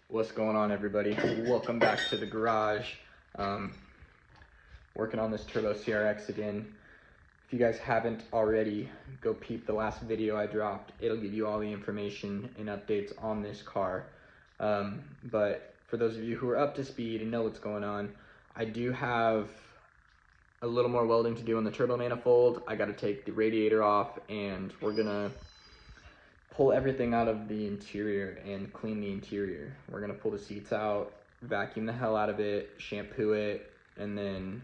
What's going on, everybody? Welcome back to the garage. Working on this Turbo CRX again. If you guys haven't already, go peep the last video I dropped. It'll give you all the information and updates on this car. But for those of you who are up to speed and know what's going on, I do have a little more welding to do on the turbo manifold. I got to take the radiator off, and we're gonna pull everything out of the interior and clean the interior. We're gonna pull the seats out, vacuum the hell out of it, shampoo it, and then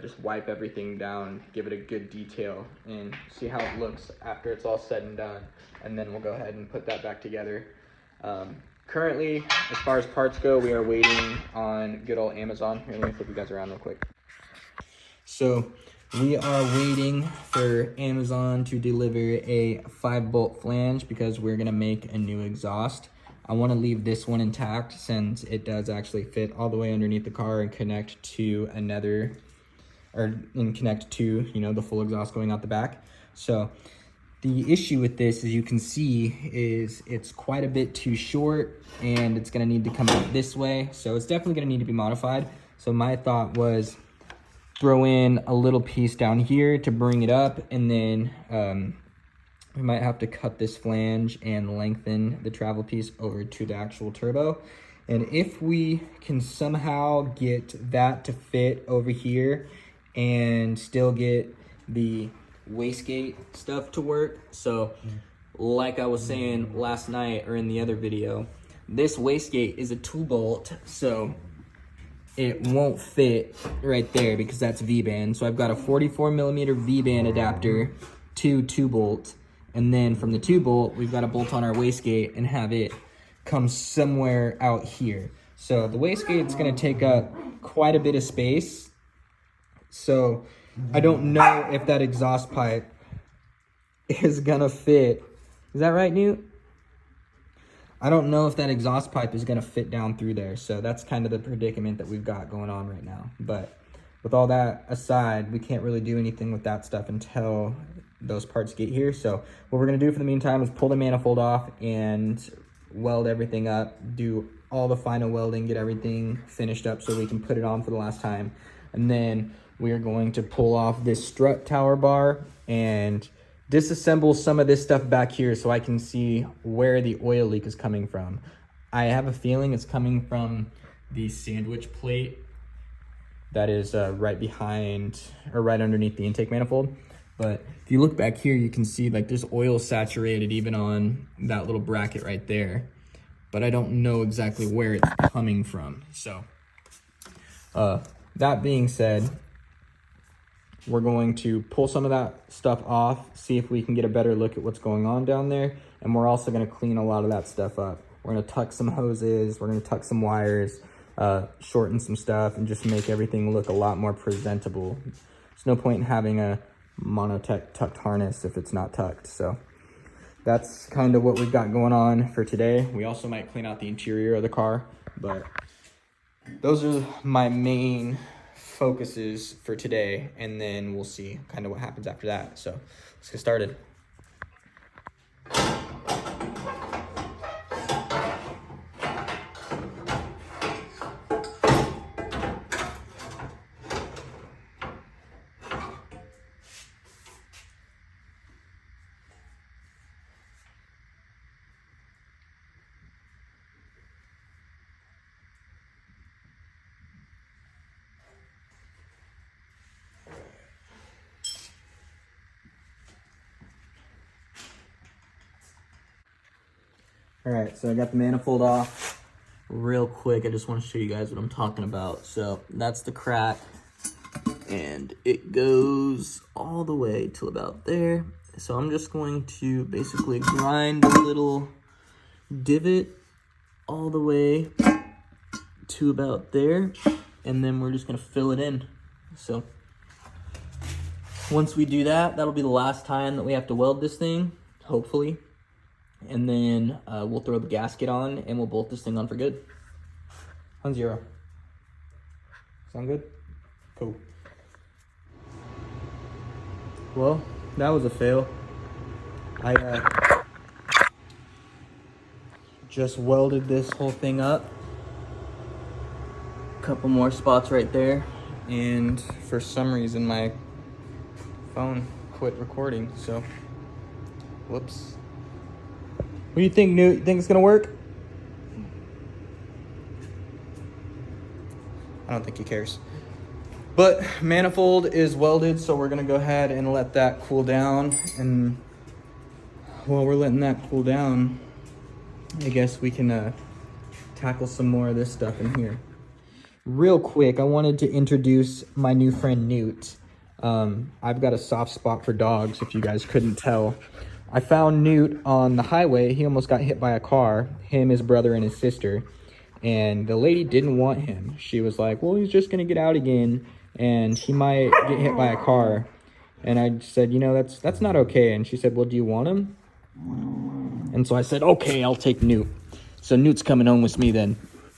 just wipe everything down, give it a good detail, and see how it looks after it's all said and done. And then we'll go ahead and put that back together. Currently, as far as parts go, we are waiting on good old Amazon. Here, let me flip you guys around real quick. So we are waiting for Amazon to deliver a 5-bolt flange because we're gonna make a new exhaust. I want to leave this one intact since it does actually fit all the way underneath the car and connect to the full exhaust going out the back. So the issue with this, as you can see, is it's quite a bit too short and it's gonna need to come out this way. So it's definitely gonna need to be modified. So my thought was throw in a little piece down here to bring it up, and then we might have to cut this flange and lengthen the travel piece over to the actual turbo. And if we can somehow get that to fit over here and still get the wastegate stuff to work. So like I was saying last night or in the other video, this wastegate is a 2-bolt, so it won't fit right there because that's V-band. So I've got a 44mm V-band adapter to 2-bolt, and then from the 2-bolt we've got to bolt on our wastegate and have it come somewhere out here. So the wastegate's going to take up quite a bit of space, so I don't know if that exhaust pipe is going to fit. Is that right, Newt? I don't know if that exhaust pipe is going to fit down through there. So that's kind of the predicament that we've got going on right now. But with all that aside, we can't really do anything with that stuff until those parts get here. So what we're going to do for the meantime is pull the manifold off and weld everything up, do all the final welding, get everything finished up so we can put it on for the last time. And then we are going to pull off this strut tower bar and disassemble some of this stuff back here so I can see where the oil leak is coming from. I have a feeling it's coming from the sandwich plate that is right behind or right underneath the intake manifold. But if you look back here, you can see like there's oil saturated even on that little bracket right there. But I don't know exactly where it's coming from. So that being said, we're going to pull some of that stuff off, see if we can get a better look at what's going on down there. And we're also going to clean a lot of that stuff up. We're going to tuck some hoses, we're going to tuck some wires, shorten some stuff, and just make everything look a lot more presentable. There's no point in having a Monotech tucked harness if it's not tucked. So that's kind of what we've got going on for today. We also might clean out the interior of the car, but those are my main focuses for today, and then we'll see kind of what happens after that. So let's get started. All right, so I got the manifold off real quick. I just want to show you guys what I'm talking about. So that's the crack, and it goes all the way to about there. So I'm just going to basically grind a little divot all the way to about there, and then we're just going to fill it in. So once we do that, that'll be the last time that we have to weld this thing, hopefully. And then we'll throw the gasket on and we'll bolt this thing on for good. On 0. Sound good? Cool. Well, that was a fail. I Just welded this whole thing up. Couple more spots right there, and for some reason my phone quit recording, so whoops. What do you think, Newt? You think it's gonna work? I don't think he cares. But manifold is welded, so we're gonna go ahead and let that cool down, and while we're letting that cool down, I guess we can tackle some more of this stuff in here. Real quick, I wanted to introduce my new friend Newt. I've got a soft spot for dogs, if you guys couldn't tell. I found Newt on the highway. He almost got hit by a car, him, his brother, and his sister. And the lady didn't want him. She was like, well, he's just gonna get out again, and he might get hit by a car. And I said, you know, that's not okay. And she said, well, do you want him? And so I said, okay, I'll take Newt. So Newt's coming home with me then.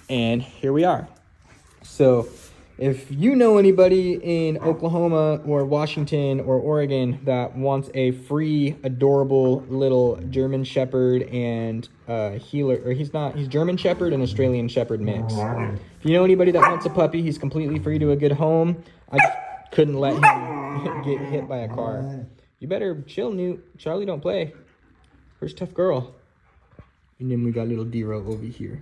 And here we are. So if you know anybody in Oklahoma or Washington or Oregon that wants a free, adorable little German Shepherd and healer, or he's German Shepherd and Australian Shepherd mix. If you know anybody that wants a puppy, he's completely free to a good home. I couldn't let him get hit by a car. You better chill, Newt. Charlie don't play. Where's Tough Girl? And then we got little Dero over here.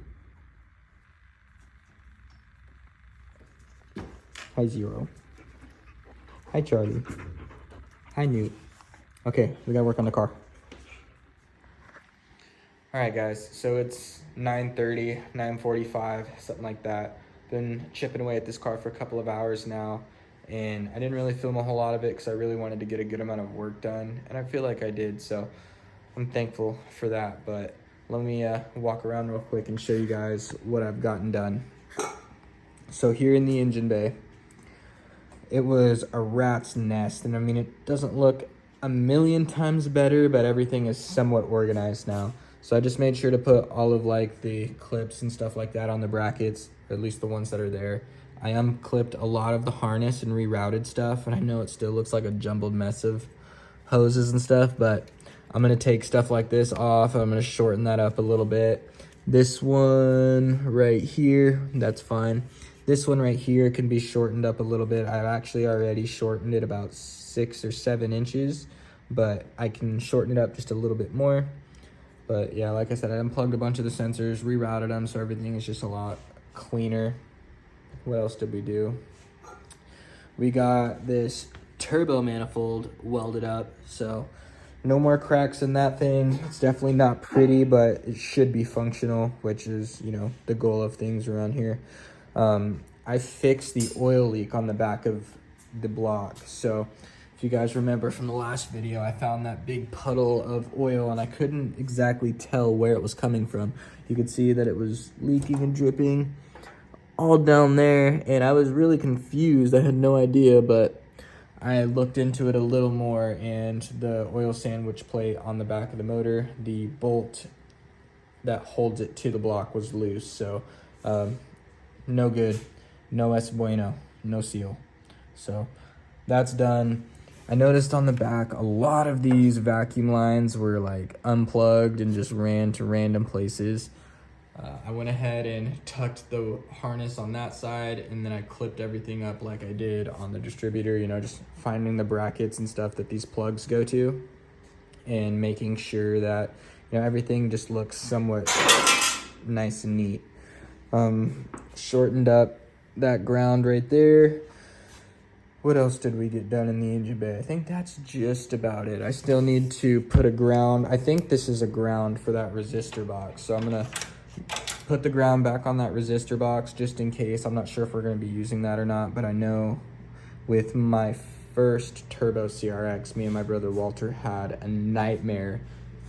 Hi, Zero. Hi, Charlie. Hi, Newt. Okay, we gotta work on the car. All right, guys, so it's 9:30, 9:45, something like that. Been chipping away at this car for a couple of hours now, and I didn't really film a whole lot of it because I really wanted to get a good amount of work done, and I feel like I did, so I'm thankful for that. But let me walk around real quick and show you guys what I've gotten done. So here in the engine bay, it was a rat's nest, and I mean, it doesn't look a million times better, but everything is somewhat organized now. So I just made sure to put all of like the clips and stuff like that on the brackets, or at least the ones that are there. I unclipped a lot of the harness and rerouted stuff, and I know it still looks like a jumbled mess of hoses and stuff, but I'm gonna take stuff like this off. I'm gonna shorten that up a little bit. This one right here, that's fine. This one right here can be shortened up a little bit. I've actually already shortened it about 6 or 7 inches, but I can shorten it up just a little bit more. But yeah, like I said, I unplugged a bunch of the sensors, rerouted them, so everything is just a lot cleaner. What else did we do? We got this turbo manifold welded up, so no more cracks in that thing. It's definitely not pretty, but it should be functional, which is, you know, the goal of things around here. I fixed the oil leak on the back of the block. So if you guys remember from the last video, I found that big puddle of oil and I couldn't exactly tell where it was coming from. You could see that it was leaking and dripping all down there, and I was really confused. I had no idea, but I looked into it a little more, and the oil sandwich plate on the back of the motor, the bolt that holds it to the block was loose. So no good, no es bueno, no seal. So that's done. I noticed on the back a lot of these vacuum lines were like unplugged and just ran to random places. I went ahead and tucked the harness on that side, and then I clipped everything up like I did on the distributor, you know, just finding the brackets and stuff that these plugs go to and making sure that, you know, everything just looks somewhat nice and neat. Shortened up that ground right there. What else did we get done in the engine bay? I think that's just about it. I still need to put a ground. I think this is a ground for that resistor box. So I'm gonna put the ground back on that resistor box just in case. I'm not sure if we're gonna be using that or not, but I know with my first Turbo CRX, me and my brother Walter had a nightmare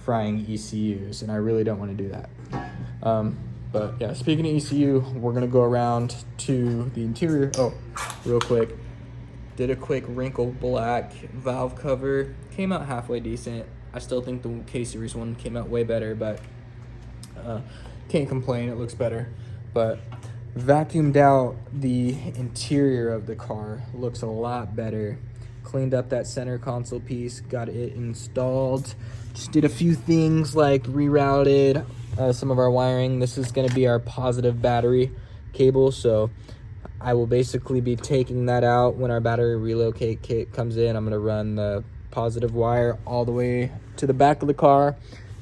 frying ECUs, and I really don't want to do that. But yeah, speaking of ECU, we're gonna go around to the interior. Oh, real quick, did a quick wrinkle black valve cover. Came out halfway decent. I still think the K-Series one came out way better, but can't complain, it looks better. But vacuumed out the interior of the car, looks a lot better. Cleaned up that center console piece, got it installed. Just did a few things like rerouted some of our wiring. This is going to be our positive battery cable, so I will basically be taking that out when our battery relocate kit comes in. I'm going to run the positive wire all the way to the back of the car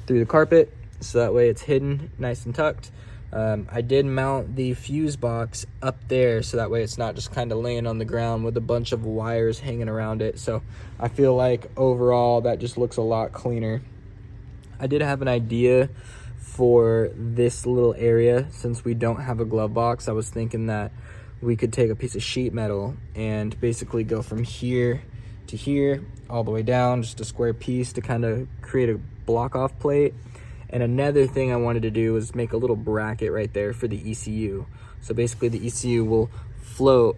through the carpet, so that way it's hidden nice and tucked. I did mount the fuse box up there, so that way it's not just kind of laying on the ground with a bunch of wires hanging around it. So I feel like overall that just looks a lot cleaner. I did have an idea for this little area. Since we don't have a glove box, I was thinking that we could take a piece of sheet metal and basically go from here to here all the way down, just a square piece to kind of create a block off plate. And another thing I wanted to do was make a little bracket right there for the ECU. So basically the ECU will float.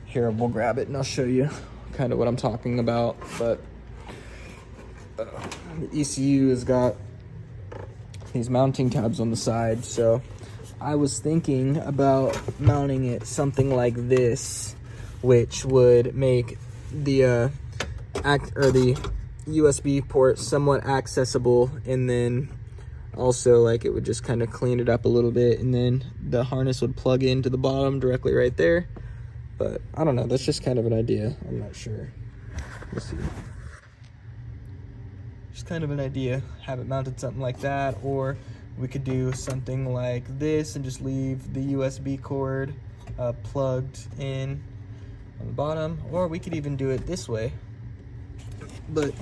Here, we'll grab it and I'll show you kind of what I'm talking about. But the ECU has got these mounting tabs on the side. So I was thinking about mounting it something like this, which would make the the USB port somewhat accessible, and then also like it would just kind of clean it up a little bit, and then the harness would plug into the bottom directly right there. But I don't know, that's just kind of an idea. I'm not sure. Let's see. Just kind of an idea, have it mounted something like that, or we could do something like this and just leave the USB cord plugged in on the bottom, or we could even do it this way. But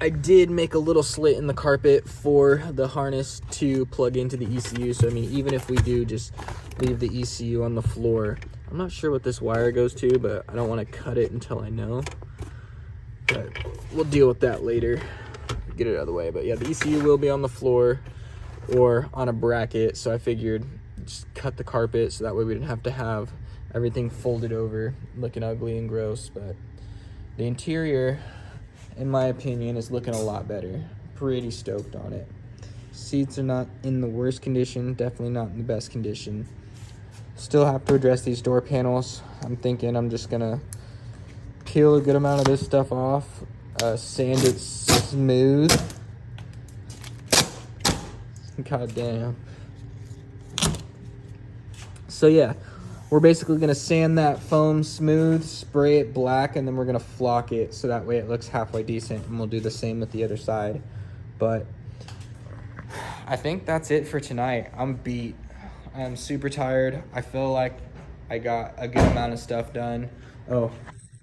I did make a little slit in the carpet for the harness to plug into the ECU. So I mean, even if we do just leave the ECU on the floor, I'm not sure what this wire goes to, but I don't want to cut it until I know. But we'll deal with that later, get it out of the way. But yeah, the ECU will be on the floor or on a bracket, so I figured just cut the carpet so that way we didn't have to have everything folded over looking ugly and gross. But the interior, in my opinion, is looking a lot better. Pretty stoked on it. Seats are not in the worst condition, definitely not in the best condition. Still have to address these door panels. I'm thinking I'm just gonna peel a good amount of this stuff off, sand it smooth. God damn. So yeah, we're basically gonna sand that foam smooth, spray it black, and then we're gonna flock it so that way it looks halfway decent, and we'll do the same with the other side. But I think that's it for tonight. I'm beat. I'm super tired. I feel like I got a good amount of stuff done. Oh,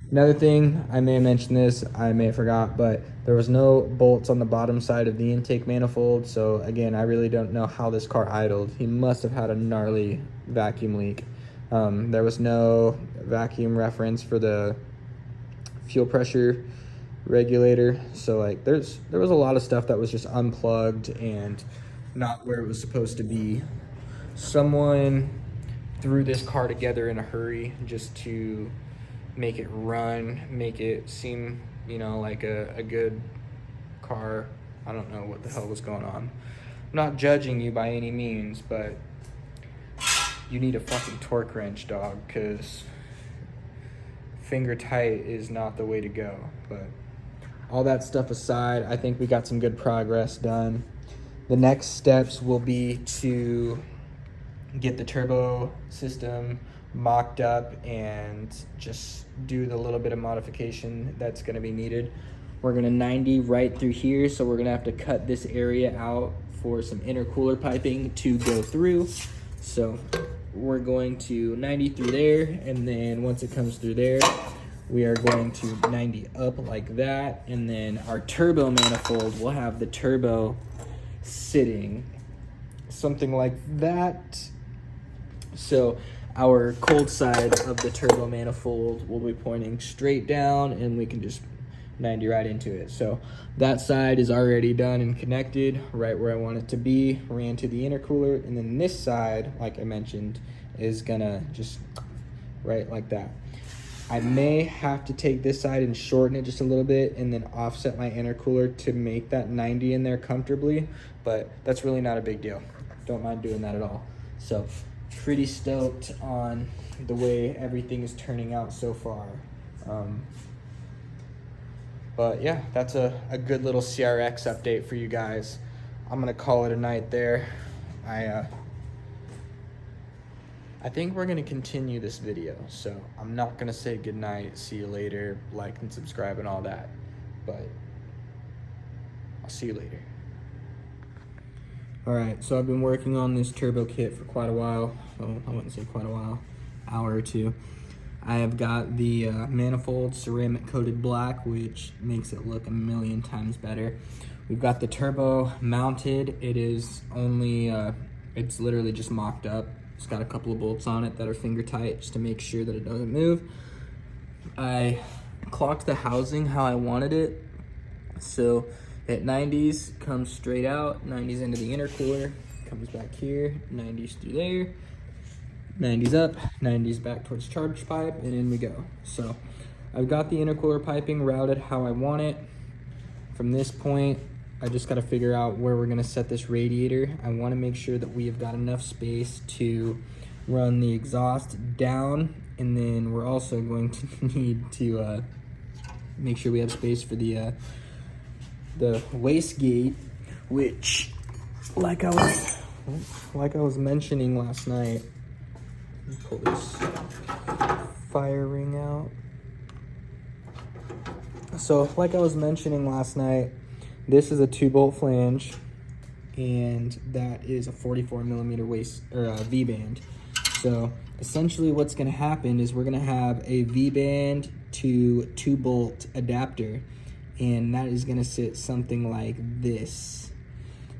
another thing, I may have mentioned this, I may have forgot, but there was no bolts on the bottom side of the intake manifold. So again, I really don't know how this car idled. He must have had a gnarly vacuum leak. There was no vacuum reference for the fuel pressure regulator. So like there was a lot of stuff that was just unplugged and not where it was supposed to be. Someone threw this car together in a hurry just to make it run, make it seem, you know, like a good car. I don't know what the hell was going on. I'm not judging you by any means, but you need a fucking torque wrench, dog, because finger tight is not the way to go. But all that stuff aside, I think we got some good progress done. The next steps will be to get the turbo system mocked up and just do the little bit of modification that's going to be needed. We're going to 90 right through here, so we're going to have to cut this area out for some intercooler piping to go through. So we're going to 90 through there, and then once it comes through there, we are going to 90 up like that, and then our turbo manifold will have the turbo sitting something like that. So our cold side of the turbo manifold will be pointing straight down, and we can just 90 right into it. So that side is already done and connected right where I want it to be, ran to the intercooler, and then this side, like I mentioned, is gonna just right like that. I may have to take this side and shorten it just a little bit and then offset my intercooler to make that 90 in there comfortably, but that's really not a big deal. Don't mind doing that at all. So pretty stoked on the way everything is turning out so far. But yeah, that's a good little CRX update for you guys. I'm gonna call it a night there. I think we're gonna continue this video, so I'm not gonna say goodnight, see you later, like and subscribe and all that, but I'll see you later. All right, so I've been working on this turbo kit for quite a while. Well, I wouldn't say quite a while, hour or two. I have got the manifold ceramic coated black, which makes it look a million times better. We've got the turbo mounted. It is only, it's literally just mocked up. It's got a couple of bolts on it that are finger tight just to make sure that it doesn't move. I clocked the housing how I wanted it. So at 90s, comes straight out, 90s into the intercooler, comes back here, 90s through there, 90s up, 90s back towards charge pipe, and in we go. So I've got the intercooler piping routed how I want it. From this point, I just got to figure out where we're going to set this radiator. I want to make sure that we have got enough space to run the exhaust down, and then we're also going to need to make sure we have space for the wastegate, which, like I was mentioning last night. Let me pull this fire ring out. So, like I was mentioning last night, this is a 2-bolt flange, and that is a 44 millimeter V-band. So essentially what's gonna happen is we're gonna have a V-band to 2-bolt adapter, and that is gonna sit something like this.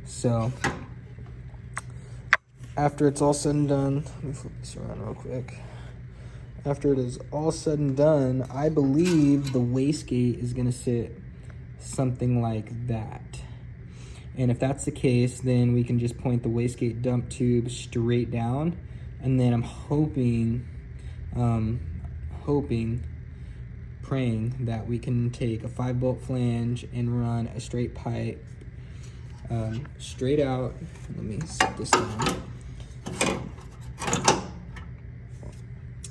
So after it's all said and done, let me flip this around real quick. After it is all said and done, I believe the wastegate is gonna sit something like that. And if that's the case, then we can just point the wastegate dump tube straight down, and then I'm hoping, praying that we can take a 5-bolt flange and run a straight pipe straight out. Let me set this down.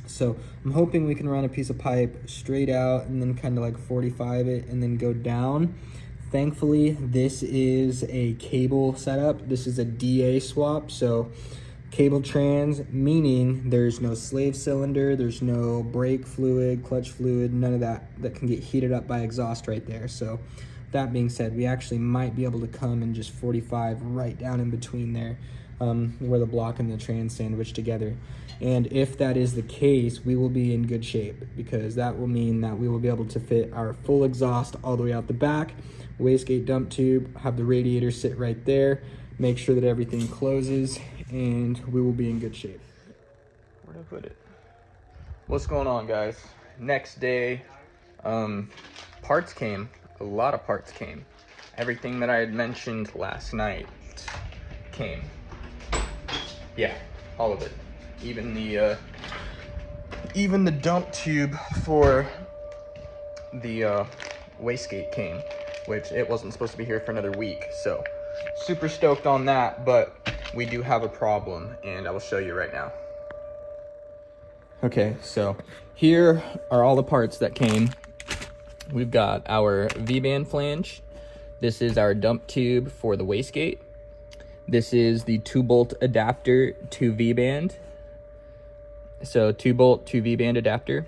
So I'm hoping we can run a piece of pipe straight out and then kind of like 45 it and then go down. Thankfully, this is a cable setup. This is a DA swap, so cable trans, meaning there's no slave cylinder, there's no brake fluid, clutch fluid, none of that can get heated up by exhaust right there. So that being said, we actually might be able to come and just 45 right down in between there, where the block and the trans sandwich together. And if that is the case, we will be in good shape, because that will mean that we will be able to fit our full exhaust all the way out the back, wastegate dump tube, have the radiator sit right there, make sure that everything closes, and we will be in good shape. Where did I put it? What's going on, guys? Next day, parts came. A lot of parts came. Everything that I had mentioned last night came. Yeah, all of it. Even the dump tube for the wastegate came, which it wasn't supposed to be here for another week. So super stoked on that, but we do have a problem, and I will show you right now. Okay, so here are all the parts that came. We've got our V-band flange. This is our dump tube for the wastegate. This is the 2-bolt adapter to V-band. So 2-bolt to V-band adapter.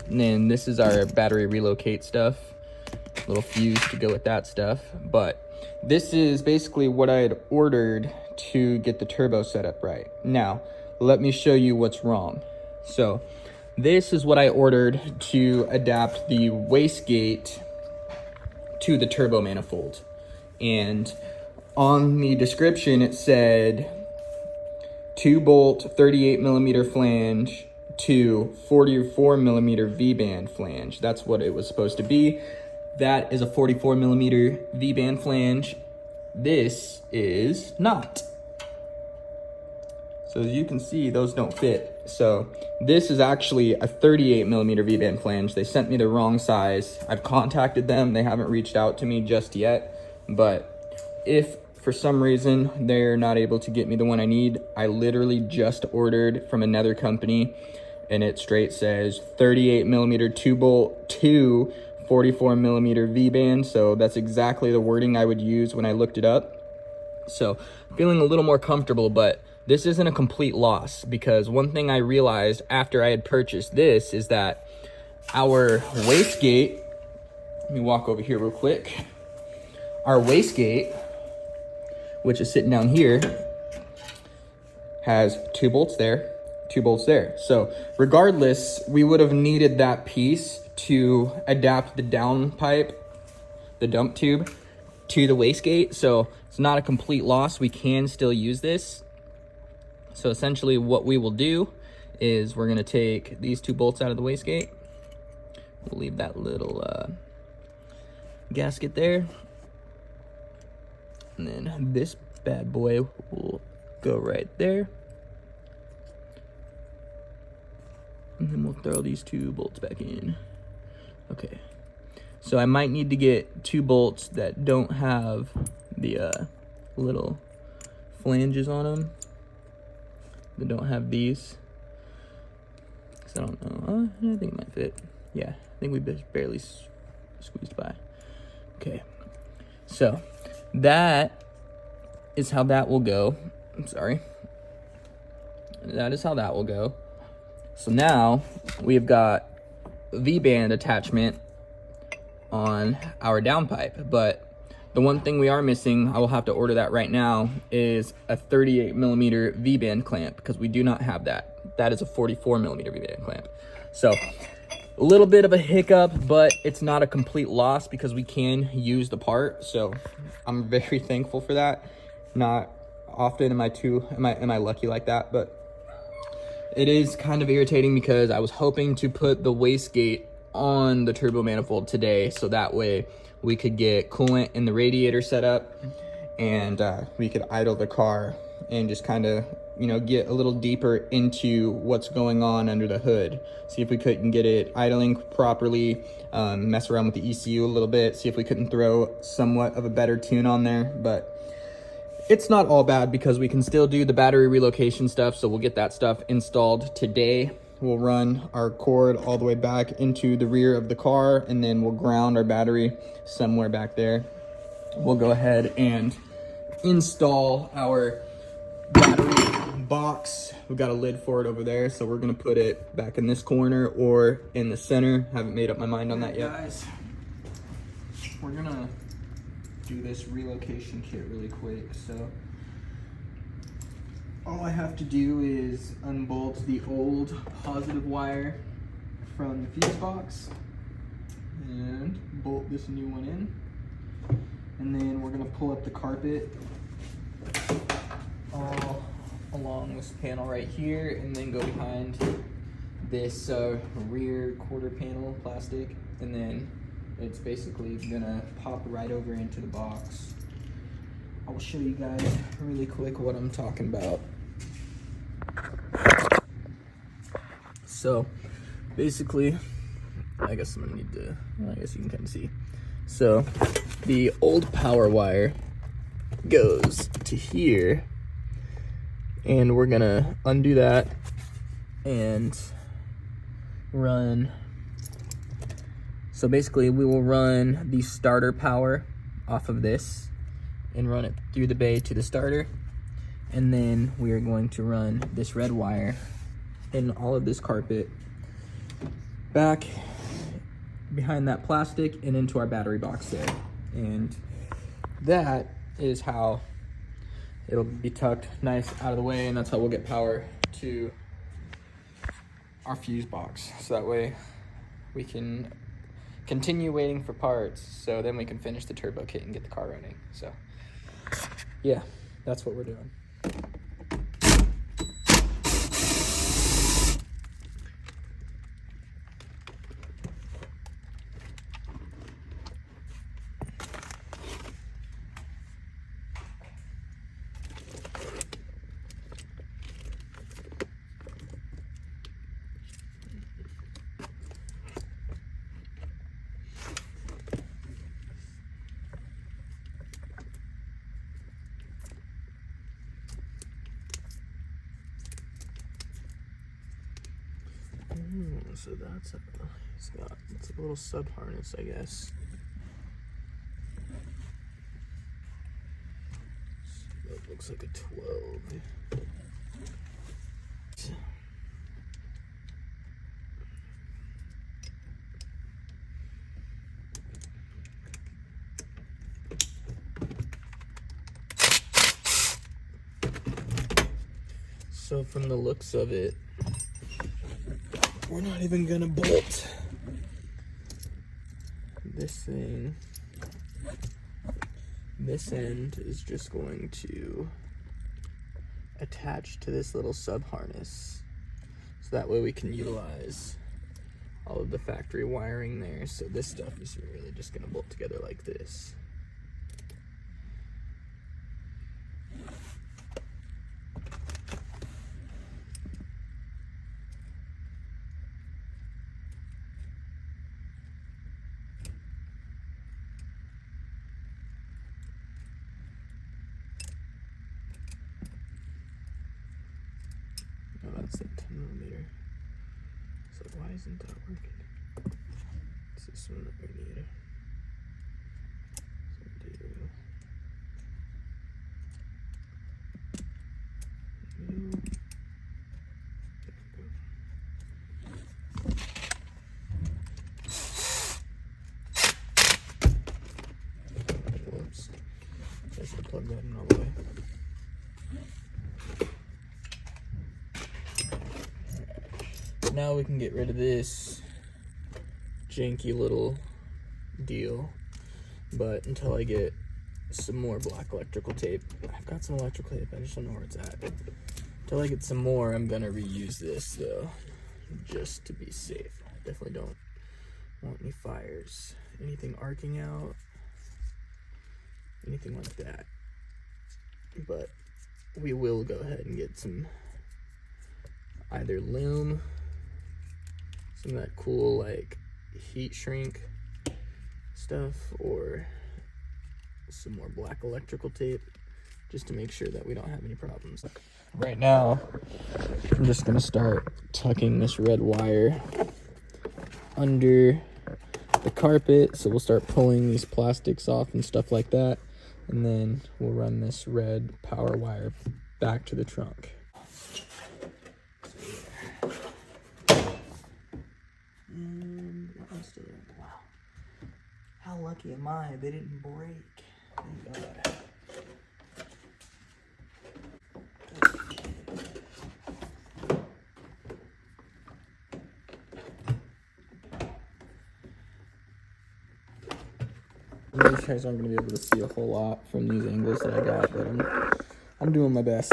And then this is our battery relocate stuff. Little fuse to go with that stuff. But this is basically what I had ordered to get the turbo set up right. Now, let me show you what's wrong. So this is what I ordered to adapt the wastegate to the turbo manifold. And on the description, it said 2-bolt 38 millimeter flange to 44 millimeter V-band flange. That's what it was supposed to be. That is a 44 millimeter V-band flange. This is not. So as you can see, those don't fit. So this is actually a 38 millimeter V-band flange. They sent me the wrong size. I've contacted them. They haven't reached out to me just yet. But if for some reason they're not able to get me the one I need, I literally just ordered from another company, and it straight says 38 millimeter 2-bolt to 44 millimeter V-band. So that's exactly the wording I would use when I looked it up. So feeling a little more comfortable, but this isn't a complete loss, because one thing I realized after I had purchased this is that our wastegate, let me walk over here real quick. Our wastegate, which is sitting down here, has 2 bolts there, 2 bolts there. So regardless, we would have needed that piece to adapt the downpipe, the dump tube, to the wastegate. So it's not a complete loss. We can still use this. So essentially what we will do is we're gonna take these 2 bolts out of the wastegate. We'll leave that little gasket there. And then this bad boy will go right there. And then we'll throw these 2 bolts back in. Okay. So I might need to get 2 bolts that don't have the little flanges on them. That don't have these. Cause I don't know. I think it might fit. Yeah, I think we barely squeezed by. Okay. So that is how that will go. I'm sorry. That is how that will go. So now we've got V-band attachment on our downpipe, but the one thing we are missing, I will have to order that right now, is a 38 millimeter V-band clamp, because we do not have that. That is a 44 millimeter V-band clamp. So a little bit of a hiccup, but it's not a complete loss because we can use the part. So I'm very thankful for that. Not often am I lucky like that, but it is kind of irritating because I was hoping to put the wastegate on the turbo manifold today, so that way we could get coolant in the radiator set up, and we could idle the car and just kind of, you know, get a little deeper into what's going on under the hood. See if we couldn't get it idling properly, mess around with the ECU a little bit, see if we couldn't throw somewhat of a better tune on there. But it's not all bad because we can still do the battery relocation stuff, so we'll get that stuff installed today. We'll run our cord all the way back into the rear of the car, and then we'll ground our battery somewhere back there. We'll go ahead and install our battery box. We've got a lid for it over there, so we're gonna put it back in this corner or in the center. Haven't made up my mind on that yet. Guys, we're gonna do this relocation kit really quick. So all I have to do is unbolt the old positive wire from the fuse box and bolt this new one in. And then we're gonna pull up the carpet all along this panel right here, and then go behind this rear quarter panel plastic, and then it's basically gonna pop right over into the box. I will show you guys really quick what I'm talking about. So basically, I guess I'm gonna need to, I guess you can kind of see. So the old power wire goes to here, and we're gonna undo that and run. So basically we will run the starter power off of this and run it through the bay to the starter. And then we are going to run this red wire in all of this carpet back behind that plastic and into our battery box there. And that is how it'll be tucked nice out of the way, and that's how we'll get power to our fuse box. So that way we can continue waiting for parts, so then we can finish the turbo kit and get the car running. So yeah, that's what we're doing. So that's It's a little sub harness, I guess. That looks like a 12. So from the looks of it, we're not even gonna bolt this thing. This end is just going to attach to this little sub harness. So that way we can utilize all of the factory wiring there. So this stuff is really just gonna bolt together like this. No, that's the 10mm. So why isn't that working? It's this one that we need. So do new. Whoops. I should plug that in all the way. Now we can get rid of this janky little deal, but until I get some more black electrical tape, I've got some electrical tape, I just don't know where it's at. Until I get some more, I'm gonna reuse this though, just to be safe. Definitely don't want any fires, anything arcing out, anything like that. But we will go ahead and get some either loom, some of that cool like heat shrink stuff, or some more black electrical tape, just to make sure that we don't have any problems. Right now, I'm just gonna start tucking this red wire under the carpet. So we'll start pulling these plastics off and stuff like that. And then we'll run this red power wire back to the trunk. And I'm still there. Wow. How lucky am I? They didn't break. Thank God. You guys aren't going to be able to see a whole lot from these angles that I got, but I'm doing my best.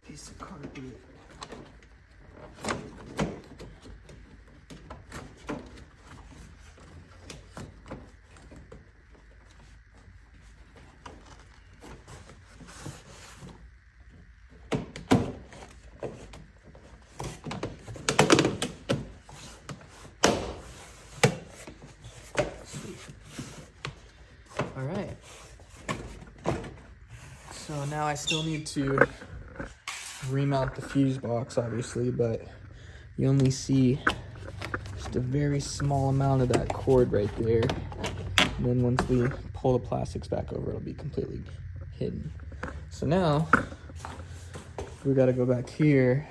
Piece of carpet. All right. So now I still need to remount the fuse box, obviously, but you only see just a very small amount of that cord right there. And then once we pull the plastics back over, it'll be completely hidden. So now we got to go back here,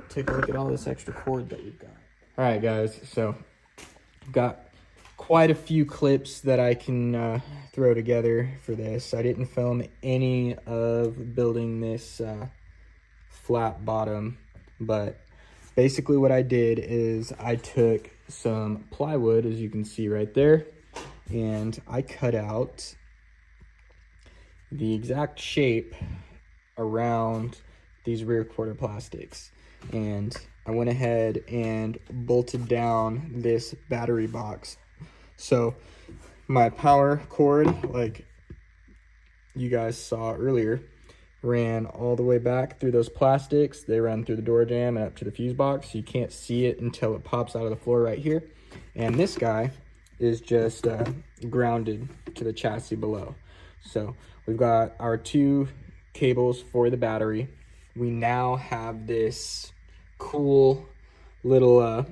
take a look at all this extra cord that we've got. All right, guys, so I've got quite a few clips that I can throw together for this. I didn't film any of building this flat bottom. But basically what I did is I took some plywood, as you can see right there, and I cut out the exact shape around these rear quarter plastics, and I went ahead and bolted down this battery box. So my power cord, like you guys saw earlier, ran all the way back through those plastics. They ran through the door jamb and up to the fuse box. You can't see it until it pops out of the floor right here. And this guy is just grounded to the chassis below. So we've got our 2 cables for the battery. We now have this cool little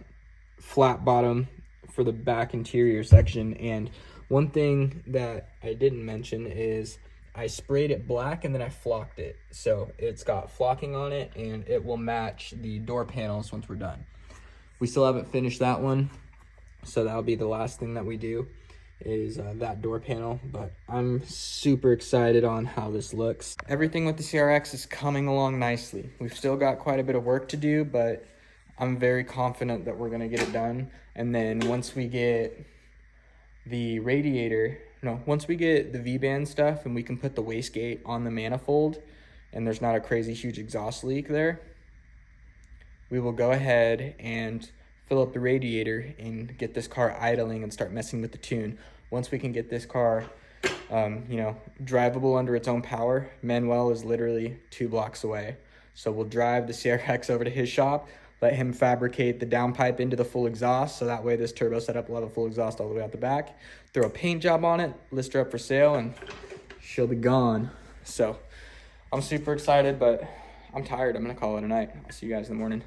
flat bottom for the back interior section. And one thing that I didn't mention is I sprayed it black and then I flocked it. So it's got flocking on it and it will match the door panels once we're done. We still haven't finished that one, so that'll be the last thing that we do is that door panel, but I'm super excited on how this looks. Everything with the CRX is coming along nicely. We've still got quite a bit of work to do, but I'm very confident that we're gonna get it done. And then once we get the radiator, once we get the V-band stuff and we can put the wastegate on the manifold and there's not a crazy huge exhaust leak there, we will go ahead and fill up the radiator and get this car idling and start messing with the tune. Once we can get this car, drivable under its own power, Manuel is literally 2 blocks away. So we'll drive the CRX over to his shop, let him fabricate the downpipe into the full exhaust, so that way this turbo setup will have a full exhaust all the way out the back. Throw a paint job on it, list her up for sale, and she'll be gone. So I'm super excited, but I'm tired. I'm gonna call it a night. I'll see you guys in the morning.